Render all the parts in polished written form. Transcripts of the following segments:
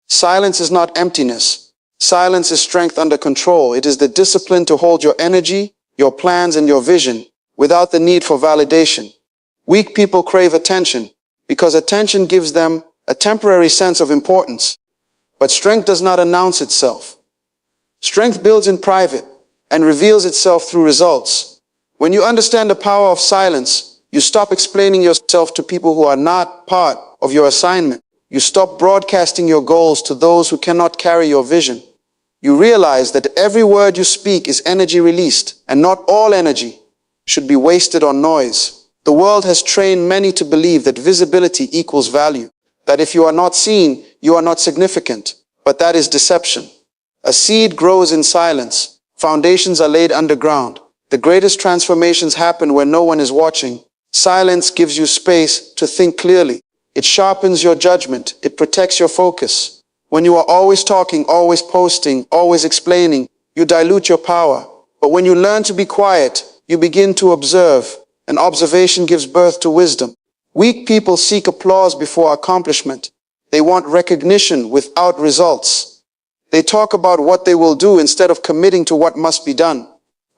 Silence is not emptiness. Silence is strength under control. It is the discipline to hold your energy, your plans, and your vision without the need for validation. Weak people crave attention because attention gives them a temporary sense of importance. But strength does not announce itself. Strength builds in private and reveals itself through results. When you understand the power of silence, you stop explaining yourself to people who are not part of your assignment. You stop broadcasting your goals to those who cannot carry your vision. You realize that every word you speak is energy released, and not all energy should be wasted on noise. The world has trained many to believe that visibility equals value, that if you are not seen, you are not significant. But that is deception. A seed grows in silence. Foundations are laid underground. The greatest transformations happen when no one is watching. Silence gives you space to think clearly. It sharpens your judgment. It protects your focus. When you are always talking, always posting, always explaining, you dilute your power. But when you learn to be quiet, you begin to observe, and observation gives birth to wisdom. Weak people seek applause before accomplishment. They want recognition without results. They talk about what they will do instead of committing to what must be done.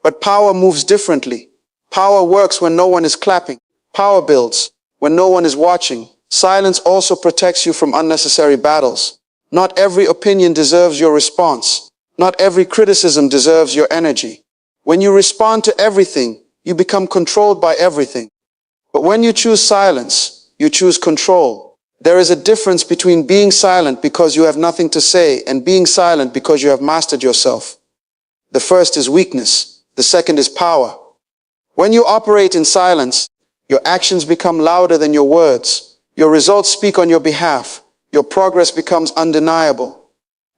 But power moves differently. Power works when no one is clapping. Power builds when no one is watching. Silence also protects you from unnecessary battles. Not every opinion deserves your response. Not every criticism deserves your energy. When you respond to everything, you become controlled by everything. But when you choose silence, you choose control. There is a difference between being silent because you have nothing to say and being silent because you have mastered yourself. The first is weakness. The second is power. When you operate in silence, your actions become louder than your words. Your results speak on your behalf. Your progress becomes undeniable.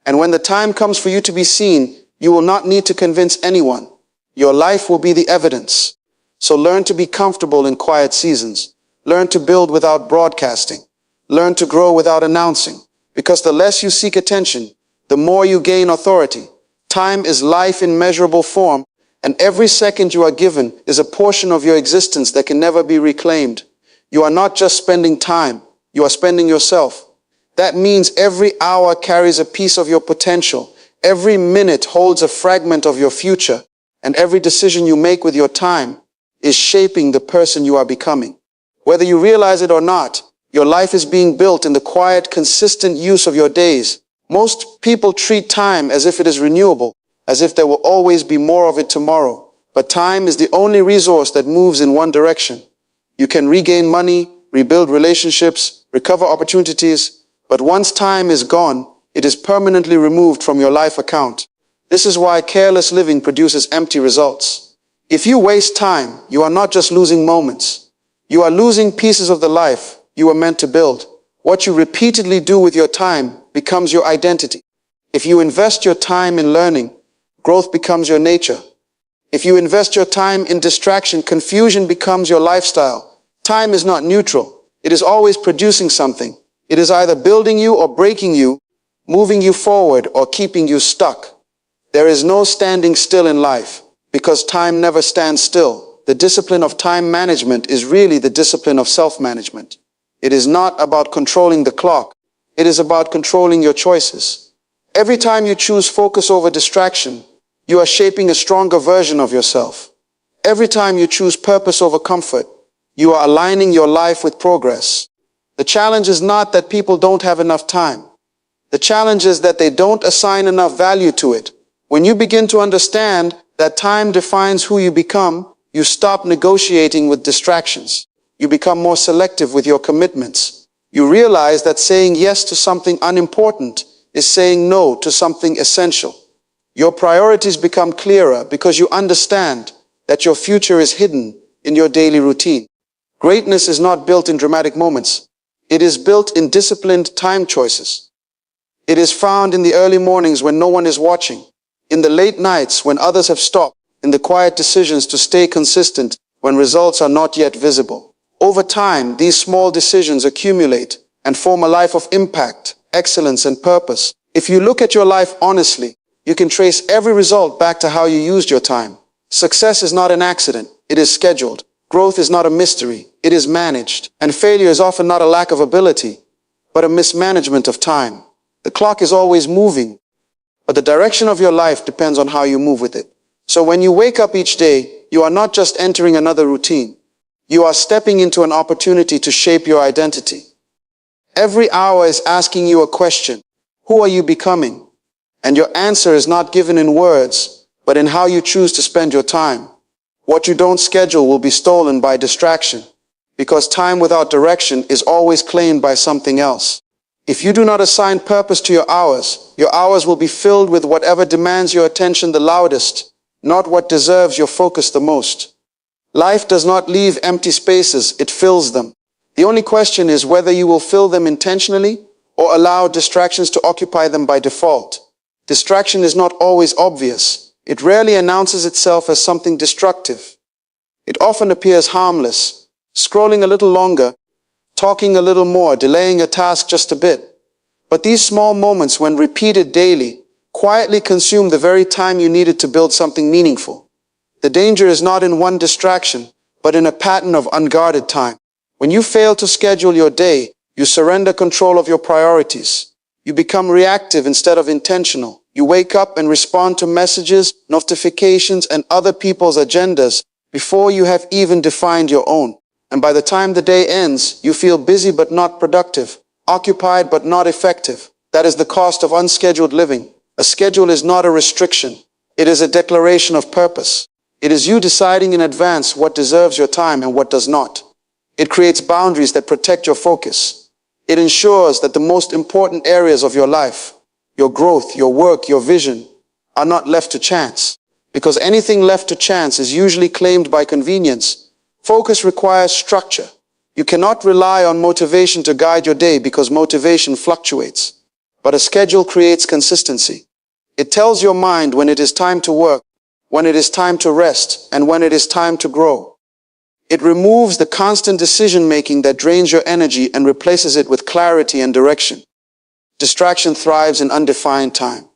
And when the time comes for you to be seen, you will not need to convince anyone. Your life will be the evidence. So learn to be comfortable in quiet seasons. Learn to build without broadcasting. Learn to grow without announcing. Because the less you seek attention, the more you gain authority. Time is life in measurable form, and every second you are given is a portion of your existence that can never be reclaimed. You are not just spending time, you are spending yourself. That means every hour carries a piece of your potential. Every minute holds a fragment of your future, and every decision you make with your time is shaping the person you are becoming. Whether you realize it or not, your life is being built in the quiet, consistent use of your days. Most people treat time as if it is renewable, as if there will always be more of it tomorrow. But time is the only resource that moves in one direction. You can regain money, rebuild relationships, recover opportunities, but once time is gone, it is permanently removed from your life account. This is why careless living produces empty results. If you waste time, you are not just losing moments. You are losing pieces of the life you were meant to build. What you repeatedly do with your time becomes your identity. If you invest your time in learning, growth becomes your nature. If you invest your time in distraction, confusion becomes your lifestyle. Time is not neutral. It is always producing something. It is either building you or breaking you, moving you forward or keeping you stuck. There is no standing still in life, because time never stands still. The discipline of time management is really the discipline of self-management. It is not about controlling the clock. It is about controlling your choices. Every time you choose focus over distraction, you are shaping a stronger version of yourself. Every time you choose purpose over comfort, you are aligning your life with progress. The challenge is not that people don't have enough time. The challenge is that they don't assign enough value to it. When you begin to understand that time defines who you become, you stop negotiating with distractions. You become more selective with your commitments. You realize that saying yes to something unimportant is saying no to something essential. Your priorities become clearer because you understand that your future is hidden in your daily routine. Greatness is not built in dramatic moments. It is built in disciplined time choices. It is found in the early mornings when no one is watching, in the late nights when others have stopped, in the quiet decisions to stay consistent when results are not yet visible. Over time, these small decisions accumulate and form a life of impact, excellence, and purpose. If you look at your life honestly, you can trace every result back to how you used your time. Success is not an accident, it is scheduled. Growth is not a mystery, it is managed. And failure is often not a lack of ability, but a mismanagement of time. The clock is always moving, but the direction of your life depends on how you move with it. So when you wake up each day, you are not just entering another routine. You are stepping into an opportunity to shape your identity. Every hour is asking you a question. Who are you becoming? And your answer is not given in words, but in how you choose to spend your time. What you don't schedule will be stolen by distraction, because time without direction is always claimed by something else. If you do not assign purpose to your hours will be filled with whatever demands your attention the loudest, not what deserves your focus the most. Life does not leave empty spaces, it fills them. The only question is whether you will fill them intentionally or allow distractions to occupy them by default. Distraction is not always obvious. It rarely announces itself as something destructive. It often appears harmless, scrolling a little longer, talking a little more, delaying a task just a bit. But these small moments, when repeated daily, quietly consume the very time you needed to build something meaningful. The danger is not in one distraction, but in a pattern of unguarded time. When you fail to schedule your day, you surrender control of your priorities. You become reactive instead of intentional. You wake up and respond to messages, notifications, and other people's agendas before you have even defined your own. And by the time the day ends, you feel busy but not productive, occupied but not effective. That is the cost of unscheduled living. A schedule is not a restriction. It is a declaration of purpose. It is you deciding in advance what deserves your time and what does not. It creates boundaries that protect your focus. It ensures that the most important areas of your life, your growth, your work, your vision, are not left to chance. Because anything left to chance is usually claimed by convenience. Focus requires structure. You cannot rely on motivation to guide your day because motivation fluctuates. But a schedule creates consistency. It tells your mind when it is time to work, when it is time to rest, and when it is time to grow. It removes the constant decision-making that drains your energy and replaces it with clarity and direction. Distraction thrives in undefined time.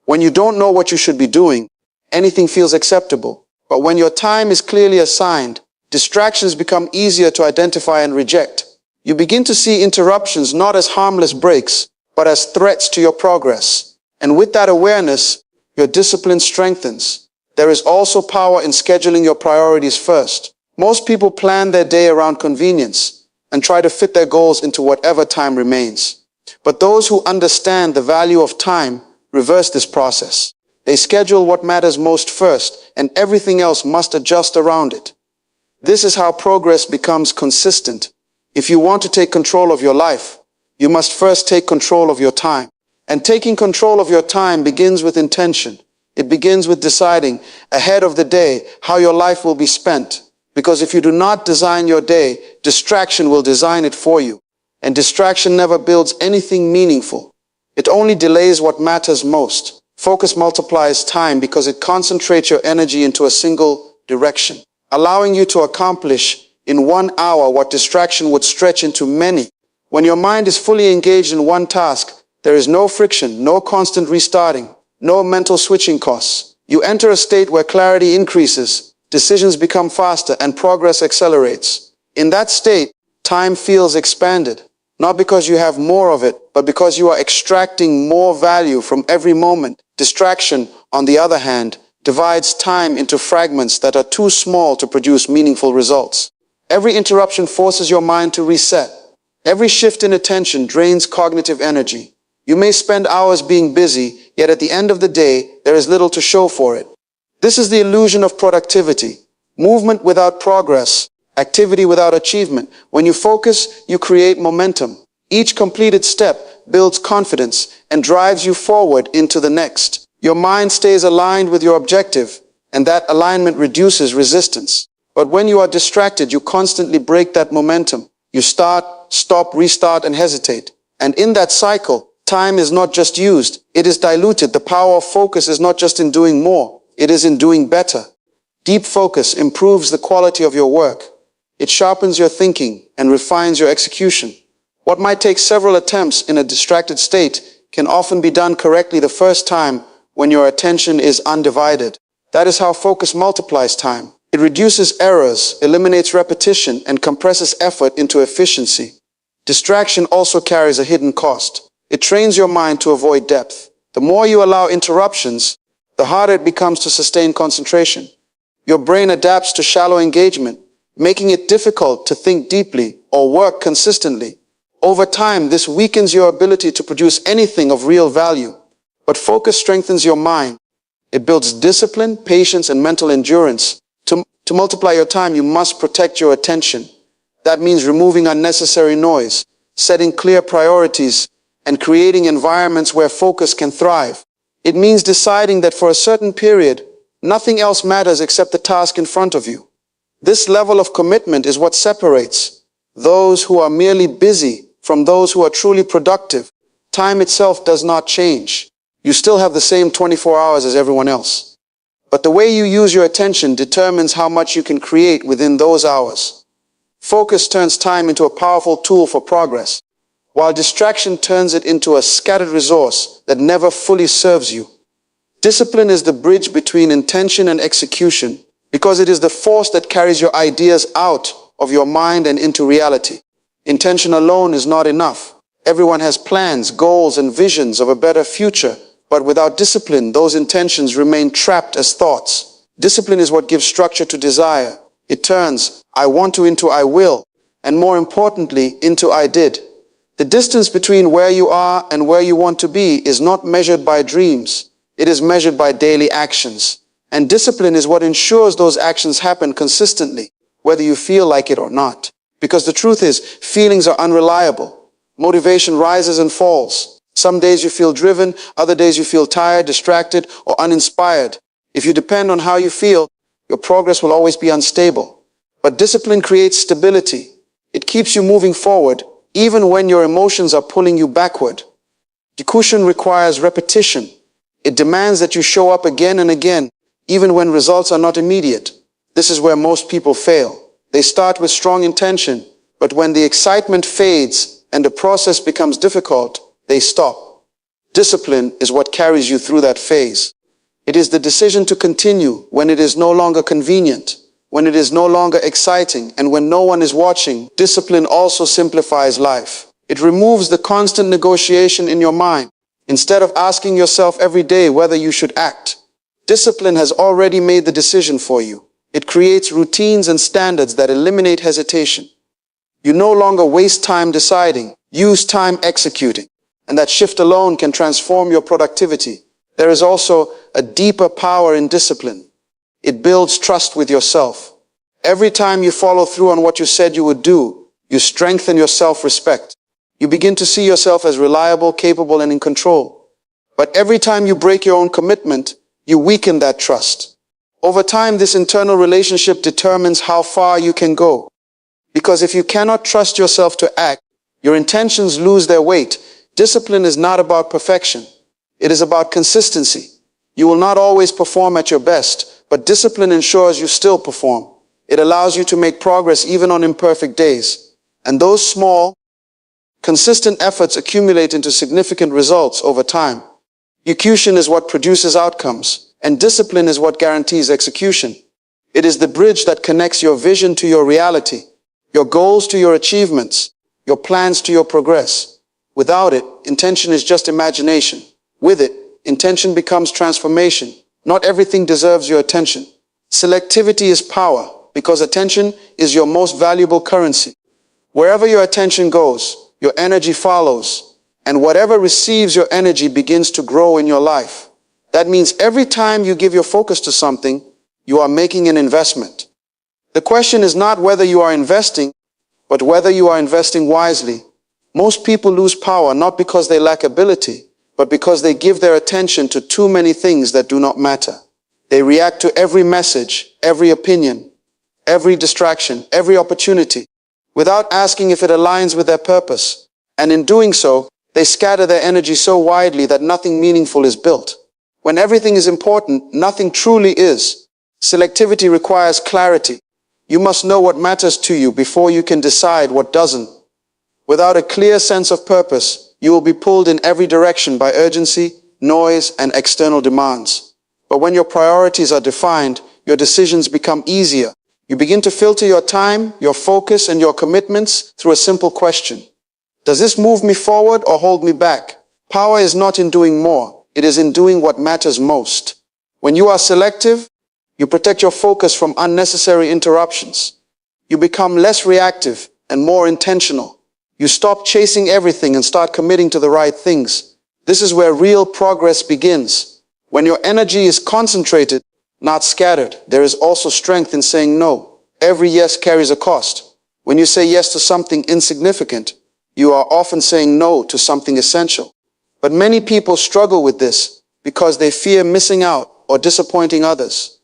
When you don't know what you should be doing, anything feels acceptable. But when your time is clearly assigned, distractions become easier to identify and reject. You begin to see interruptions not as harmless breaks, but as threats to your progress. And with that awareness, your discipline strengthens. There is also power in scheduling your priorities first. Most people plan their day around convenience and try to fit their goals into whatever time remains. But those who understand the value of time reverse this process. They schedule what matters most first, and everything else must adjust around it. This is how progress becomes consistent. If you want to take control of your life, you must first take control of your time. And taking control of your time begins with intention. It begins with deciding ahead of the day how your life will be spent. Because if you do not design your day, distraction will design it for you. And distraction never builds anything meaningful. It only delays what matters most. Focus multiplies time because it concentrates your energy into a single direction, allowing you to accomplish in 1 hour what distraction would stretch into many. When your mind is fully engaged in one task, there is no friction, no constant restarting, no mental switching costs. You enter a state where clarity increases, decisions become faster, and progress accelerates. In that state, time feels expanded, not because you have more of it, but because you are extracting more value from every moment. Distraction, on the other hand, divides time into fragments that are too small to produce meaningful results. Every interruption forces your mind to reset. Every shift in attention drains cognitive energy. You may spend hours being busy, yet at the end of the day, there is little to show for it. This is the illusion of productivity. Movement without progress, activity without achievement. When you focus, you create momentum. Each completed step builds confidence and drives you forward into the next. Your mind stays aligned with your objective, and that alignment reduces resistance. But when you are distracted, you constantly break that momentum. You start, stop, restart, and hesitate. And in that cycle, time is not just used, it is diluted. The power of focus is not just in doing more, it is in doing better. Deep focus improves the quality of your work. It sharpens your thinking and refines your execution. What might take several attempts in a distracted state can often be done correctly the first time when your attention is undivided. That is how focus multiplies time. It reduces errors, eliminates repetition, and compresses effort into efficiency. Distraction also carries a hidden cost. It trains your mind to avoid depth. The more you allow interruptions, the harder it becomes to sustain concentration. Your brain adapts to shallow engagement, making it difficult to think deeply or work consistently. Over time, this weakens your ability to produce anything of real value. But focus strengthens your mind. It builds discipline, patience, and mental endurance. To multiply your time, you must protect your attention. That means removing unnecessary noise, setting clear priorities, and creating environments where focus can thrive. It means deciding that for a certain period, nothing else matters except the task in front of you. This level of commitment is what separates those who are merely busy from those who are truly productive. Time itself does not change. You still have the same 24 hours as everyone else. But the way you use your attention determines how much you can create within those hours. Focus turns time into a powerful tool for progress, while distraction turns it into a scattered resource that never fully serves you. Discipline is the bridge between intention and execution, because it is the force that carries your ideas out of your mind and into reality. Intention alone is not enough. Everyone has plans, goals, and visions of a better future, but without discipline, those intentions remain trapped as thoughts. Discipline is what gives structure to desire. It turns "I want to" into "I will," and more importantly, into "I did." The distance between where you are and where you want to be is not measured by dreams. It is measured by daily actions. And discipline is what ensures those actions happen consistently, whether you feel like it or not. Because the truth is, feelings are unreliable. Motivation rises and falls. Some days you feel driven, other days you feel tired, distracted, or uninspired. If you depend on how you feel, your progress will always be unstable. But discipline creates stability. It keeps you moving forward, even when your emotions are pulling you backward. Execution requires repetition. It demands that you show up again and again, even when results are not immediate. This is where most people fail. They start with strong intention, but when the excitement fades and the process becomes difficult, they stop. Discipline is what carries you through that phase. It is the decision to continue when it is no longer convenient, when it is no longer exciting, and when no one is watching. Discipline also simplifies life. It removes the constant negotiation in your mind. Instead of asking yourself every day whether you should act, discipline has already made the decision for you. It creates routines and standards that eliminate hesitation. You no longer waste time deciding, use time executing. And that shift alone can transform your productivity. There is also a deeper power in discipline. It builds trust with yourself. Every time you follow through on what you said you would do, you strengthen your self-respect. You begin to see yourself as reliable, capable, and in control. But every time you break your own commitment, you weaken that trust. Over time, this internal relationship determines how far you can go. Because if you cannot trust yourself to act, your intentions lose their weight. Discipline is not about perfection. It is about consistency. You will not always perform at your best, but discipline ensures you still perform. It allows you to make progress even on imperfect days. And those small, consistent efforts accumulate into significant results over time. Execution is what produces outcomes, and discipline is what guarantees execution. It is the bridge that connects your vision to your reality, your goals to your achievements, your plans to your progress. Without it, intention is just imagination. With it, intention becomes transformation. Not everything deserves your attention. Selectivity is power, because attention is your most valuable currency. Wherever your attention goes, your energy follows, and whatever receives your energy begins to grow in your life. That means every time you give your focus to something, you are making an investment. The question is not whether you are investing, but whether you are investing wisely. Most people lose power not because they lack ability, but because they give their attention to too many things that do not matter. They react to every message, every opinion, every distraction, every opportunity, without asking if it aligns with their purpose. And in doing so, they scatter their energy so widely that nothing meaningful is built. When everything is important, nothing truly is. Selectivity requires clarity. You must know what matters to you before you can decide what doesn't. Without a clear sense of purpose, you will be pulled in every direction by urgency, noise, and external demands. But when your priorities are defined, your decisions become easier. You begin to filter your time, your focus, and your commitments through a simple question. Does this move me forward or hold me back? Power is not in doing more. It is in doing what matters most. When you are selective, you protect your focus from unnecessary interruptions. You become less reactive and more intentional. You stop chasing everything and start committing to the right things. This is where real progress begins. When your energy is concentrated, not scattered, there is also strength in saying no. Every yes carries a cost. When you say yes to something insignificant, you are often saying no to something essential. But many people struggle with this because they fear missing out or disappointing others.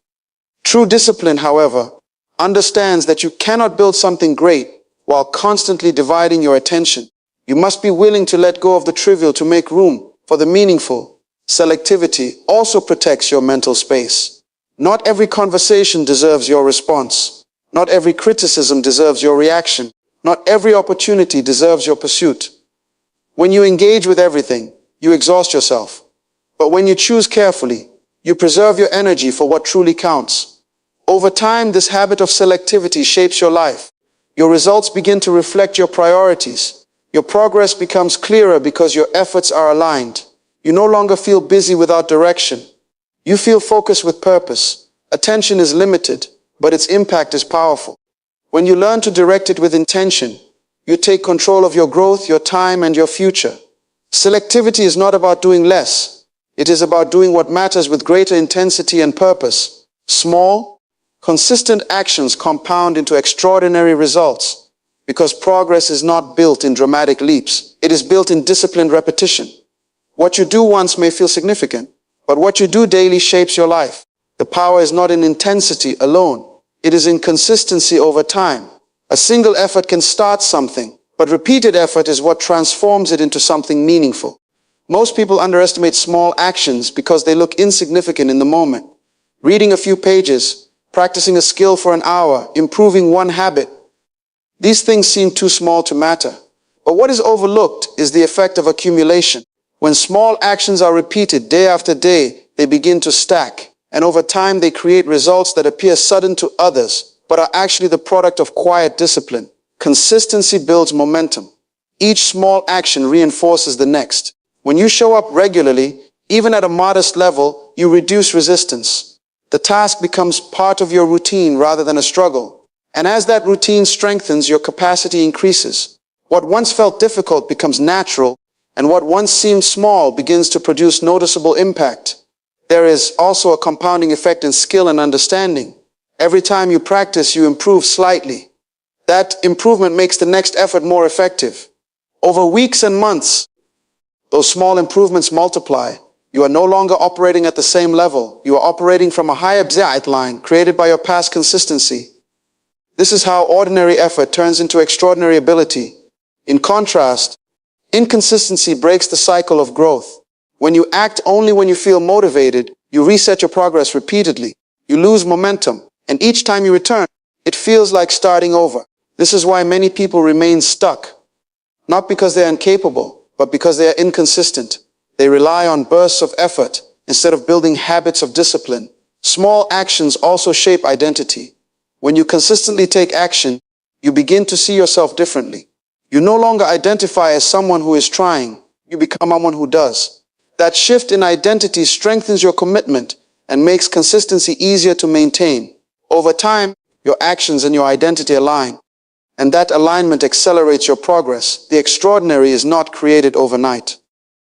True discipline, however, understands that you cannot build something great while constantly dividing your attention. You must be willing to let go of the trivial to make room for the meaningful. Selectivity also protects your mental space. Not every conversation deserves your response. Not every criticism deserves your reaction. Not every opportunity deserves your pursuit. When you engage with everything, you exhaust yourself. But when you choose carefully, you preserve your energy for what truly counts. Over time, this habit of selectivity shapes your life. Your results begin to reflect your priorities. Your progress becomes clearer because your efforts are aligned. You no longer feel busy without direction. You feel focused with purpose. Attention is limited, but its impact is powerful. When you learn to direct it with intention, you take control of your growth, your time, and your future. Selectivity is not about doing less. It is about doing what matters with greater intensity and purpose. Small, consistent actions compound into extraordinary results because progress is not built in dramatic leaps. It is built in disciplined repetition. What you do once may feel significant, but what you do daily shapes your life. The power is not in intensity alone. It is in consistency over time. A single effort can start something, but repeated effort is what transforms it into something meaningful. Most people underestimate small actions because they look insignificant in the moment. Reading a few pages, practicing a skill for an hour, improving one habit. These things seem too small to matter. But what is overlooked is the effect of accumulation. When small actions are repeated day after day, they begin to stack. And over time, they create results that appear sudden to others, but are actually the product of quiet discipline. Consistency builds momentum. Each small action reinforces the next. When you show up regularly, even at a modest level, you reduce resistance. The task becomes part of your routine rather than a struggle. And as that routine strengthens, your capacity increases. What once felt difficult becomes natural, and what once seemed small begins to produce noticeable impact. There is also a compounding effect in skill and understanding. Every time you practice, you improve slightly. That improvement makes the next effort more effective. Over weeks and months, those small improvements multiply. You are no longer operating at the same level. You are operating from a higher baseline created by your past consistency. This is how ordinary effort turns into extraordinary ability. In contrast, inconsistency breaks the cycle of growth. When you act only when you feel motivated, you reset your progress repeatedly. You lose momentum, and each time you return, it feels like starting over. This is why many people remain stuck. Not because they are incapable, but because they are inconsistent. They rely on bursts of effort instead of building habits of discipline. Small actions also shape identity. When you consistently take action, you begin to see yourself differently. You no longer identify as someone who is trying. You become someone who does. That shift in identity strengthens your commitment and makes consistency easier to maintain. Over time, your actions and your identity align, and that alignment accelerates your progress. The extraordinary is not created overnight.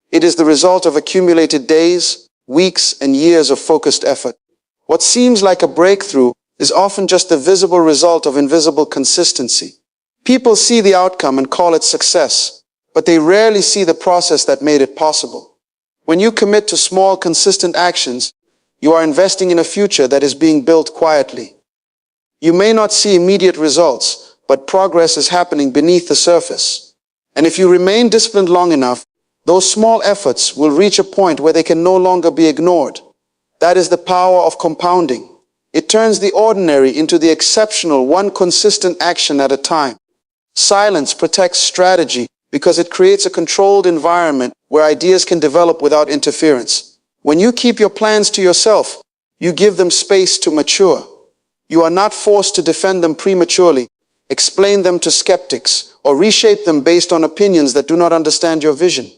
It is the result of accumulated days, weeks, and years of focused effort. What seems like a breakthrough is often just the visible result of invisible consistency. People see the outcome and call it success, but they rarely see the process that made it possible. When you commit to small, consistent actions, you are investing in a future that is being built quietly. You may not see immediate results, but progress is happening beneath the surface. And if you remain disciplined long enough, those small efforts will reach a point where they can no longer be ignored. That is the power of compounding. It turns the ordinary into the exceptional, one consistent action at a time. Silence protects strategy because it creates a controlled environment where ideas can develop without interference. When you keep your plans to yourself, you give them space to mature. You are not forced to defend them prematurely, explain them to skeptics, or reshape them based on opinions that do not understand your vision.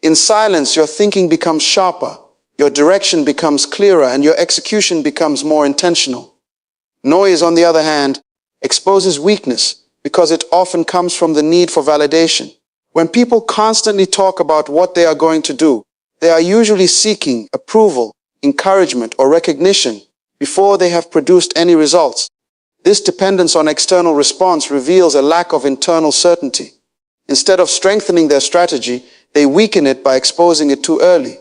In silence, your thinking becomes sharper, your direction becomes clearer, and your execution becomes more intentional. Noise, on the other hand, exposes weakness because it often comes from the need for validation. When people constantly talk about what they are going to do, they are usually seeking approval, encouragement, or recognition before they have produced any results. This dependence on external response reveals a lack of internal certainty. Instead of strengthening their strategy, they weaken it by exposing it too early.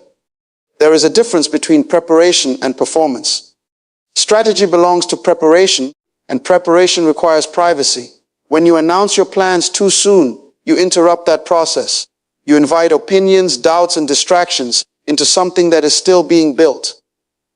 There is a difference between preparation and performance. Strategy belongs to preparation, and preparation requires privacy. When you announce your plans too soon, you interrupt that process. You invite opinions, doubts, and distractions into something that is still being built.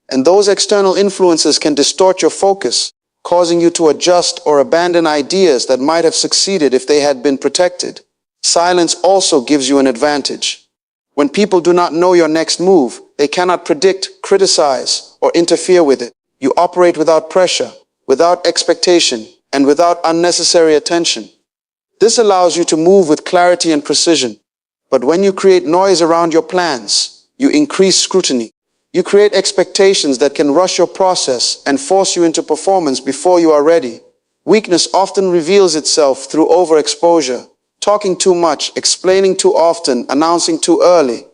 And those external influences can distort your focus, causing you to adjust or abandon ideas that might have succeeded if they had been protected. Silence also gives you an advantage. When people do not know your next move, they cannot predict, criticize, or interfere with it. You operate without pressure, without expectation, and without unnecessary attention. This allows you to move with clarity and precision. But when you create noise around your plans, you increase scrutiny. You create expectations that can rush your process and force you into performance before you are ready. Weakness often reveals itself through overexposure, talking too much, explaining too often, announcing too early.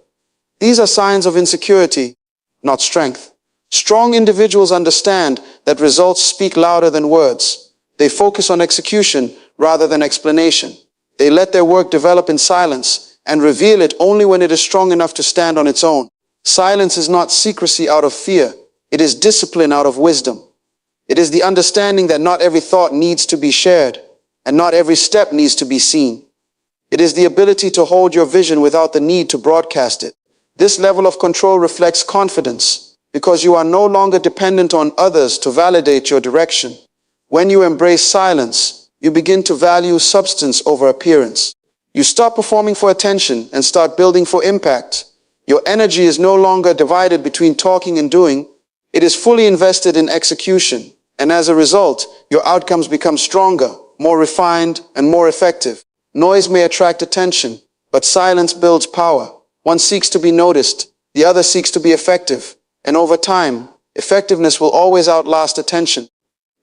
These are signs of insecurity, not strength. Strong individuals understand that results speak louder than words. They focus on execution rather than explanation. They let their work develop in silence and reveal it only when it is strong enough to stand on its own. Silence is not secrecy out of fear. It is discipline out of wisdom. It is the understanding that not every thought needs to be shared and not every step needs to be seen. It is the ability to hold your vision without the need to broadcast it. This level of control reflects confidence because you are no longer dependent on others to validate your direction. When you embrace silence, you begin to value substance over appearance. You stop performing for attention and start building for impact. Your energy is no longer divided between talking and doing. It is fully invested in execution. And as a result, your outcomes become stronger, more refined, and more effective. Noise may attract attention, but silence builds power. One seeks to be noticed, the other seeks to be effective. And over time, effectiveness will always outlast attention.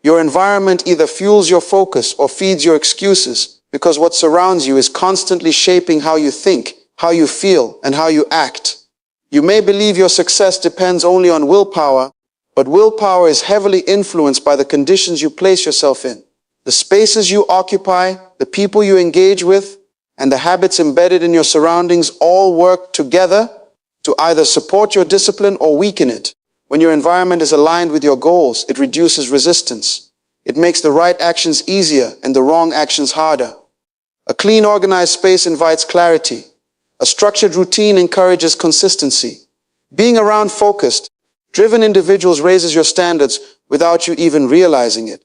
Your environment either fuels your focus or feeds your excuses, because what surrounds you is constantly shaping how you think, how you feel, and how you act. You may believe your success depends only on willpower, but willpower is heavily influenced by the conditions you place yourself in. The spaces you occupy, the people you engage with, and the habits embedded in your surroundings all work together to either support your discipline or weaken it. When your environment is aligned with your goals, it reduces resistance. It makes the right actions easier and the wrong actions harder. A clean, organized space invites clarity. A structured routine encourages consistency. Being around focused, driven individuals raises your standards without you even realizing it.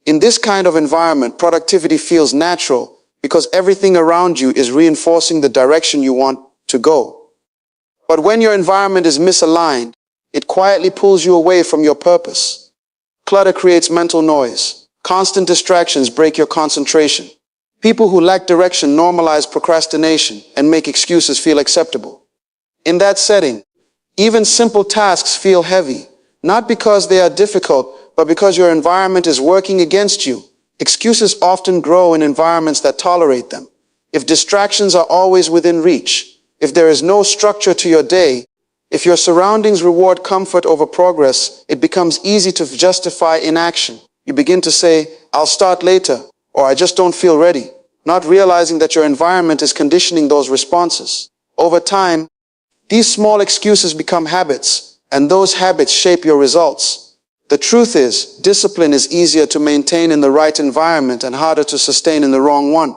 In this kind of environment, productivity feels natural because everything around you is reinforcing the direction you want to go. But when your environment is misaligned, it quietly pulls you away from your purpose. Clutter creates mental noise. Constant distractions break your concentration. People who lack direction normalize procrastination and make excuses feel acceptable. In that setting, even simple tasks feel heavy, not because they are difficult, but because your environment is working against you. Excuses often grow in environments that tolerate them. If distractions are always within reach, if there is no structure to your day, if your surroundings reward comfort over progress, it becomes easy to justify inaction. You begin to say, "I'll start later," or "I just don't feel ready," not realizing that your environment is conditioning those responses. Over time, these small excuses become habits, and those habits shape your results. The truth is, discipline is easier to maintain in the right environment and harder to sustain in the wrong one.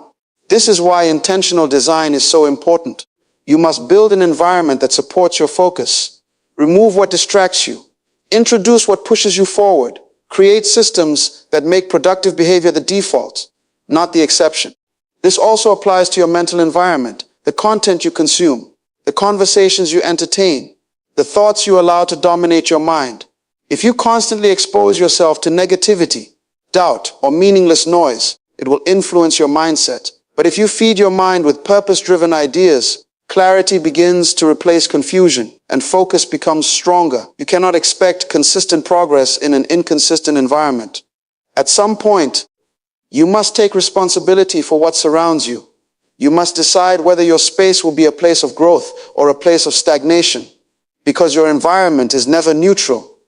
This is why intentional design is so important. You must build an environment that supports your focus. Remove what distracts you. Introduce what pushes you forward. Create systems that make productive behavior the default, not the exception. This also applies to your mental environment, the content you consume, the conversations you entertain, the thoughts you allow to dominate your mind. If you constantly expose yourself to negativity, doubt, or meaningless noise, it will influence your mindset, But if you feed your mind with purpose-driven ideas, clarity begins to replace confusion and focus becomes stronger. You cannot expect consistent progress in an inconsistent environment. At some point, you must take responsibility for what surrounds you. You must decide whether your space will be a place of growth or a place of stagnation, because your environment is never neutral.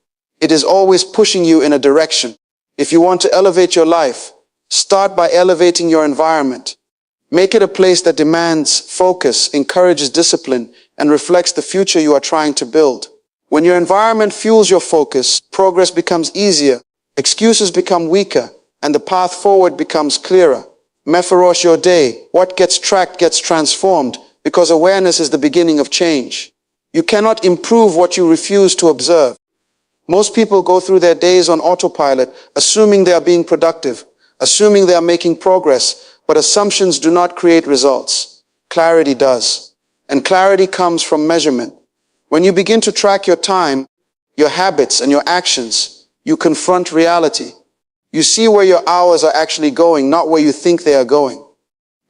It is always pushing you in a direction. If you want to elevate your life, start by elevating your environment. Make it a place that demands focus, encourages discipline, and reflects the future you are trying to build. When your environment fuels your focus, progress becomes easier, excuses become weaker, and the path forward becomes clearer. Meforosh your day. What gets tracked gets transformed, because awareness is the beginning of change. You cannot improve what you refuse to observe. Most people go through their days on autopilot, assuming they are being productive, assuming they are making progress, but assumptions do not create results. Clarity does. And clarity comes from measurement. When you begin to track your time, your habits, and your actions, you confront reality. You see where your hours are actually going, not where you think they are going.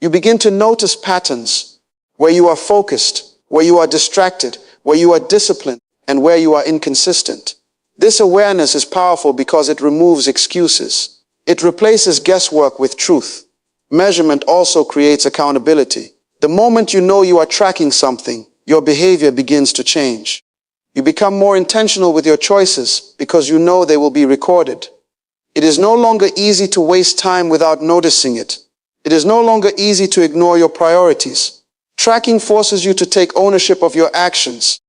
You begin to notice patterns, where you are focused, where you are distracted, where you are disciplined, and where you are inconsistent. This awareness is powerful because it removes excuses. It replaces guesswork with truth. Measurement also creates accountability. The moment you know you are tracking something, your behavior begins to change. You become more intentional with your choices because you know they will be recorded. It is no longer easy to waste time without noticing it. It is no longer easy to ignore your priorities. Tracking forces you to take ownership of your actions.